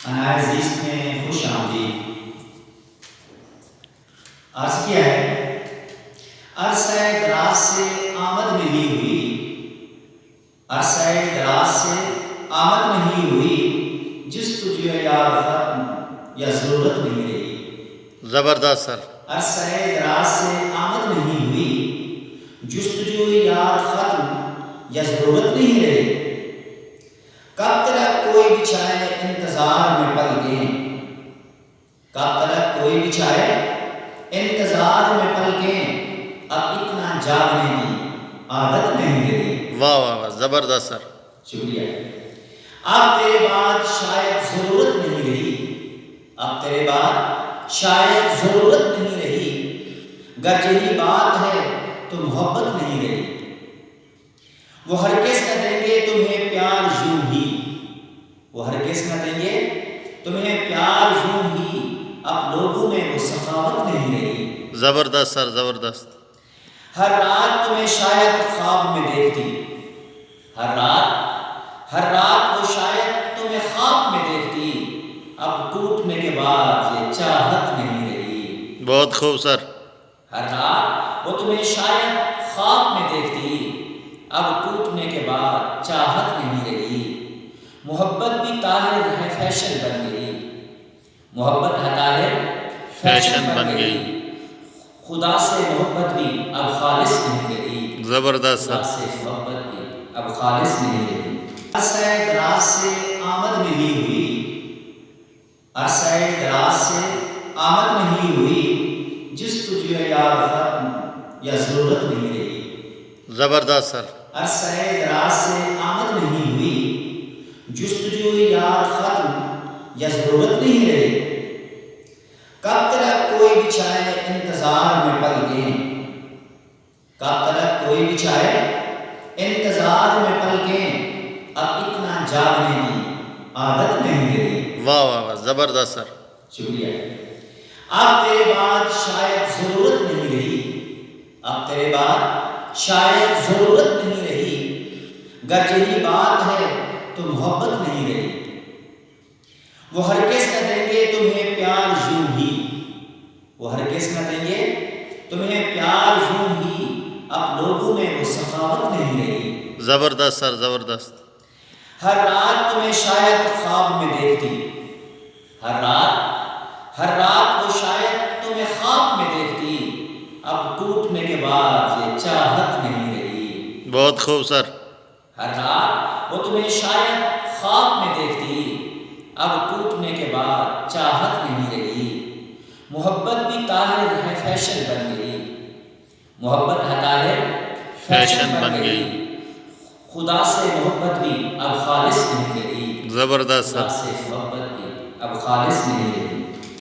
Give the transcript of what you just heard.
عزیز میں خوش آمدید۔ عرض کیا ہے عرصہ دراز سے آمد نہیں ہوئی، عرصہ دراز سے آمد نہیں ہوئی، جستجو یار ختم یا ضرورت نہیں رہی۔ زبردست سر۔ عرصہ دراز سے آمد نہیں ہوئی، جستجو یار ختم یا ضرورت نہیں رہی۔ کب تک کوئی بچھائے انتظار میں پلکیں، کب تک کوئی بچھائے انتظار میں پلکیں، اب اتنا جاگنے کی عادت نہیں رہی۔ واہ واہ واہ، زبردست سر۔ شکریہ۔ اب تیرے بعد شاید ضرورت نہیں رہی، اب تیرے بعد شاید ضرورت نہیں رہی، گر یہی بات ہے تو محبت نہیں رہی۔ وہ ہرگز نہ دیں گے تمہیں پیار یوں ہی، وہ ہرگز نہ دیں گے تمہیں پیار یوں ہی، اب لوگوں میں وہ سخاوت نہیں رہی۔ زبردست سر، زبردست۔ ہر رات تمہیں شاید خواب میں دیکھتی، ہر رات وہ شاید تمہیں خواب میں دیکھتی، اب ٹوٹنے کے بعد یہ چاہت نہیں رہی۔ بہت خوب سر۔ ہر رات وہ تمہیں شاید خواب میں دیکھتی، اب ٹوٹنے کے بعد چاہت نہیں رہی۔ محبت بھی طاہر ہے فیشن بن گئی، محبت ہے طاہر فیشن بن گئی۔ خدا سے محبت بھی اب خالص نہیں رہی، زبردست خدا سر۔ سے محبت بھی اب خالص نہیں رہی۔ عرصہ دراز سے آمد نہیں ہوئی، عرصہ دراز سے آمد نہیں ہوئی، جستجو یار ختم یا ضرورت نہیں رہی۔ زبردست سر۔ عرصہ دراز سے آمد نہیں ہوئی، جستجو یار ختم یا ضرورت نہیں رہی۔ کب تک کوئی بچھائے انتظار میں پلکیں، کب تک کوئی بچھائے انتظار میں پلکیں، اب اتنا جاگنے کی عادت نہیں رہی۔ واہ واہ واہ، زبردست سر۔ شکریہ۔ اب تیرے بعد شاید ضرورت نہیں رہی، اب تیرے بعد شاید ضرورت نہیں رہی، گر یہی بات ہے تو محبت نہیں رہی۔ وہ ہرگز نہ دیں گے تمہیں پیار یوں ہی، وہ ہرگز نہ دیں گے تمہیں پیار یوں ہی، اب لوگوں میں وہ سخاوت نہیں رہی۔ زبردست سر، زبردست۔ ہر رات تمہیں شاید خواب میں دیکھتی، ہر رات وہ شاید تمہیں خواب میں دیکھتی، اب ٹوٹنے کے بعد یہ چاہت نہیں رہی۔ بہت خوب سر۔ ہر رات وہ تمہیں شاید خواب میں دیکھتی، اب ٹوٹنے کے بعد چاہت نہیں رہی۔ محبت بھی طاہر ہے فیشن بن گئی، محبت ہے طاہر فیشن بن گئی۔ خدا سے محبت بھی اب خالص نہیں رہی، زبردست خدا سر۔ سے محبت بھی اب خالص نہیں رہی۔